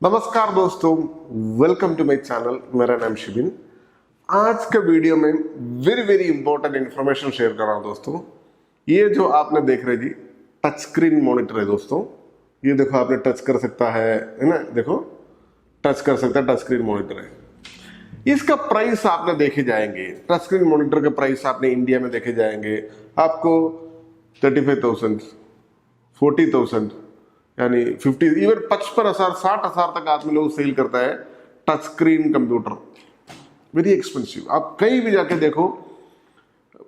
नमस्कार दोस्तों, welcome to my channel. मेरा नाम शिबिन। आज के वीडियो में very very important information share कर रहा हूं दोस्तों। ये जो आपने देख रहे जी, टच स्क्रीन मॉनिटर है दोस्तों। ये देखो, आपने टच कर सकता है ना, देखो टच कर सकता है, टच स्क्रीन मॉनिटर है। इसका प्राइस आपने देखे जाएंगे, टच स्क्रीन मॉनिटर का प्राइस आपने इंडिया में देखे जाएंगे आपको 35,000, 40,000, यानी 50, इवन 55,000, 60,000 तक आदमी लोग सेल करता है touch screen computer. Very expensive. आप कहीं भी जाके देखो,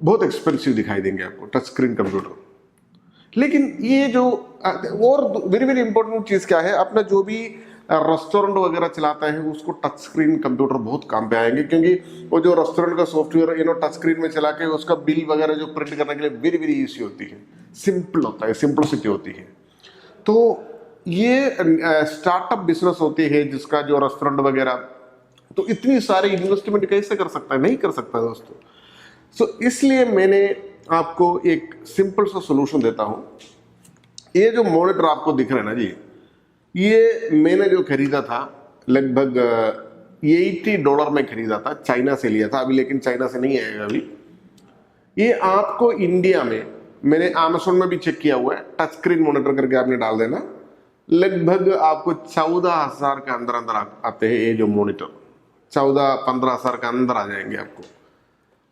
बहुत एक्सपेंसिव दिखाई देंगे आपको टच स्क्रीन कंप्यूटर। लेकिन ये जो और वेरी वेरी इंपॉर्टेंट चीज क्या है, अपना जो भी रेस्टोरेंट वगैरह चलाता है उसको टच स्क्रीन कंप्यूटर बहुत काम पे आएंगे, क्योंकि वो जो रेस्टोरेंट का सॉफ्टवेयर टच स्क्रीन में चला के उसका बिल वगैरह जो प्रिंट करने के लिए वेरी वेरी ईजी होती है, सिंपल होता है, सिंपलिसिटी होती है। तो ये स्टार्टअप बिजनेस होती है जिसका जो रेस्टोरेंट वगैरह, तो इतनी सारी इन्वेस्टमेंट कैसे कर सकता है? नहीं कर सकता दोस्तों। सो इसलिए मैंने आपको एक सिंपल सा सोल्यूशन देता हूं। ये जो मॉनिटर आपको दिख रहा है ना जी, ये मैंने जो खरीदा था लगभग $80 में खरीदा था, चाइना से लिया था अभी, लेकिन चाइना से नहीं आएगा अभी। ये आपको इंडिया में, मैंने अमेज़न में भी चेक किया हुआ है, टच स्क्रीन मॉनिटर करके आपने डाल देना, लगभग आपको 14,000 के अंदर अंदर आते हैं। ये जो मॉनिटर 14-15,000 के अंदर आ जाएंगे आपको।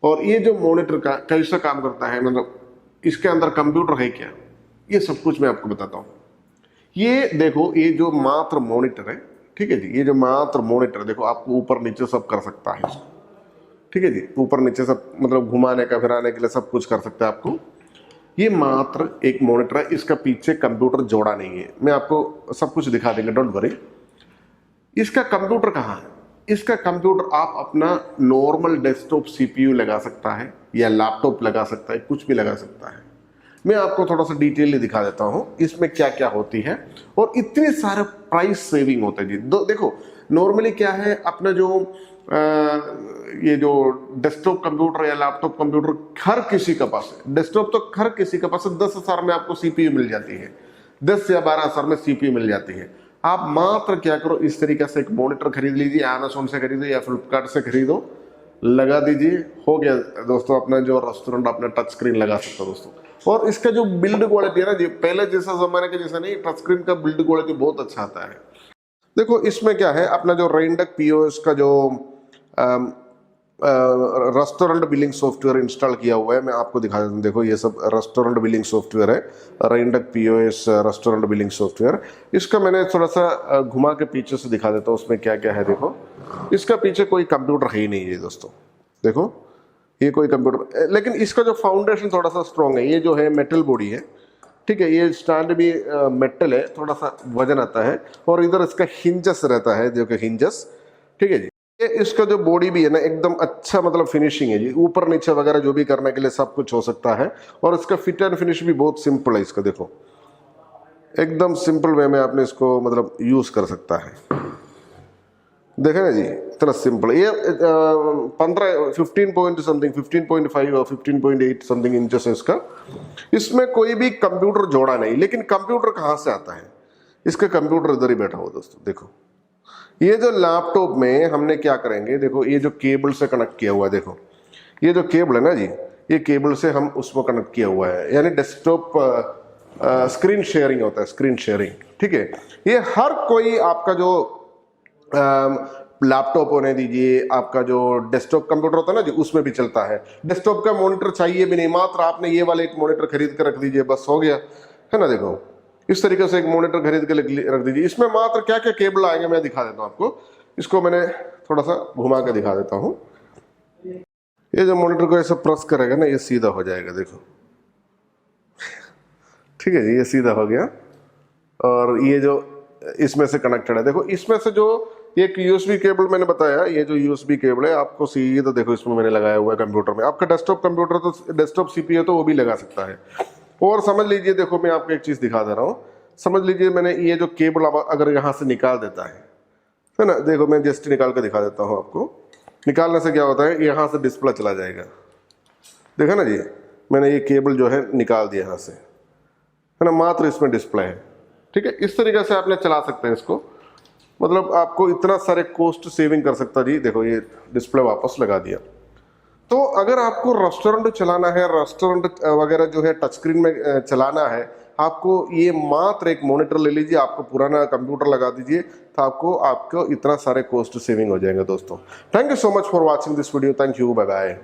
और ये जो मॉनिटर का कैसा काम करता है, मतलब इसके अंदर कंप्यूटर है क्या, ये सब कुछ मैं आपको बताता हूँ। ये देखो, ये जो मात्र मॉनिटर है, ठीक है जी, ये जो मात्र मॉनिटर देखो, आपको ऊपर नीचे सब कर सकता है इसको, ठीक है जी, ऊपर नीचे सब, मतलब घुमाने का फिराने के लिए सब कुछ कर सकता है आपको। ये मात्र एक मॉनिटर है, इसका पीछे कंप्यूटर जोड़ा नहीं है। मैं आपको सब कुछ दिखा देंगे, डोंट वरी। इसका कंप्यूटर कहाँ है? इसका कंप्यूटर आप अपना नॉर्मल डेस्कटॉप सीपीयू लगा सकता है या लैपटॉप लगा सकता है, कुछ भी लगा सकता है। मैं आपको थोड़ा सा डिटेल दिखा देता हूं इसमें क्या क्या होती है, और इतने सारे प्राइस सेविंग होते हैं जी। देखो, नॉर्मली क्या है, अपना जो ये जो डेस्कटॉप कंप्यूटर या लैपटॉप कंप्यूटर हर किसी के पास है। डेस्कटॉप तो हर किसी के पास है। 10,000 में आपको सीपीयू मिल जाती है, 10 या 12,000 में सीपीयू मिल जाती है। आप मात्र क्या करो, इस तरीके से एक मॉनिटर खरीद लीजिए, अमेज़न से खरीदो या फ्लिपकार्ट से खरीदो, लगा दीजिए, हो गया दोस्तों। अपना जो रेस्टोरेंट अपना टच स्क्रीन लगा सकता है दोस्तों। और इसका जो बिल्ड क्वालिटी है ना जी, पहले जैसा जमाने के जैसा नहीं, टच स्क्रीन का बिल्ड क्वालिटी बहुत अच्छा आता है। देखो इसमें क्या है, अपना जो रेनटेक पीओएस का जो रेस्टोरेंट बिलिंग सॉफ्टवेयर इंस्टॉल किया हुआ है, मैं आपको दिखा देता हूँ। देखो ये सब रेस्टोरेंट बिलिंग सॉफ्टवेयर है, रेनटेक पीओएस रेस्टोरेंट बिलिंग सॉफ्टवेयर। इसका मैंने थोड़ा सा घुमा के पीछे से दिखा देता हूँ उसमें क्या क्या है। देखो, इसका पीछे कोई कंप्यूटर है ही नहीं है दोस्तों। देखो ये कोई कंप्यूटर, लेकिन इसका जो फाउंडेशन थोड़ा सा स्ट्रॉन्ग है। ये जो है मेटल बॉडी है, ठीक है, ये स्टैंड भी मेटल है, थोड़ा सा वजन आता है। और इधर इसका हिंजस रहता है, जो कि हिंजस, ठीक है जी। ये इसका जो बॉडी भी है ना, एकदम अच्छा, मतलब फिनिशिंग है जी, ऊपर नीचे वगैरह जो भी करने के लिए सब कुछ हो सकता है। और इसका फिट एंड फिनिश भी बहुत सिंपल है इसका। देखो एकदम सिंपल वे में आपने इसको मतलब यूज कर सकता है। देखे ना जी, इतना सिंपल। ये 15 पॉइंट समथिंग, 15.5 और 15.8 समथिंग इंचेस है इसका। इसमें कोई भी कंप्यूटर जोड़ा नहीं। लेकिन कंप्यूटर कहाँ से आता है? इसका कंप्यूटर इधर ही बैठा हुआ दोस्तों। देखो ये जो लैपटॉप में हमने क्या करेंगे, देखो ये जो केबल से कनेक्ट किया हुआ है, देखो ये जो केबल है ना जी, ये केबल से हम उसको कनेक्ट किया हुआ है, यानी डेस्कटॉप स्क्रीन शेयरिंग होता है, स्क्रीन शेयरिंग, ठीक है। ये हर कोई आपका जो लैपटॉप होने दीजिए, आपका जो डेस्कटॉप कंप्यूटर होता है ना जी, उसमें भी चलता है। डेस्कटॉप का मॉनिटर चाहिए भी नहीं, मात्र आपने ये वाला एक मॉनिटर खरीद कर रख दीजिए, बस हो गया, है ना। देखो इस तरीके से एक मॉनिटर खरीद के रख दीजिए। इसमें मात्र क्या क्या केबल आएंगे मैं दिखा देता हूँ आपको। इसको मैंने थोड़ा सा घुमा के दिखा देता हूँ। ये जो मॉनिटर को ऐसा प्रेस करेगा ना, ये सीधा हो जाएगा, देखो, ठीक है जी, ये सीधा हो गया। और ये जो इसमें से कनेक्टेड है, देखो इसमें से जो एक यूएसबी केबल मैंने बताया, ये जो यूएसबी केबल है आपको सीधा, देखो इसमें मैंने लगाया हुआ है कंप्यूटर में। आपका डेस्कटॉप कंप्यूटर तो डेस्कटॉप सीपीयू तो वो भी लगा सकता है। और समझ लीजिए, देखो मैं आपको एक चीज दिखा दे रहा हूँ। समझ लीजिए मैंने ये जो केबल अगर यहाँ से निकाल देता है ना, देखो मैं जस्ट निकाल के दिखा देता हूँ आपको। निकालने से क्या होता है, यहाँ से डिस्प्ले चला जाएगा, देखा ना जी, मैंने ये केबल जो है निकाल दिया यहाँ से, है ना, मात्र इसमें डिस्प्ले है, ठीक है। इस तरीके से आपने चला सकते हैं इसको। मतलब आपको इतना सारे कॉस्ट सेविंग कर सकता जी। देखो ये डिस्प्ले वापस लगा दिया। तो अगर आपको रेस्टोरेंट चलाना है, रेस्टोरेंट वगैरह जो है टच स्क्रीन में चलाना है, आपको ये मात्र एक मॉनिटर ले लीजिए, आपको पुराना कंप्यूटर लगा दीजिए, तो आपको इतना सारे कॉस्ट सेविंग हो जाएंगे दोस्तों। Thank you so much for watching this video. Thank you, bye bye.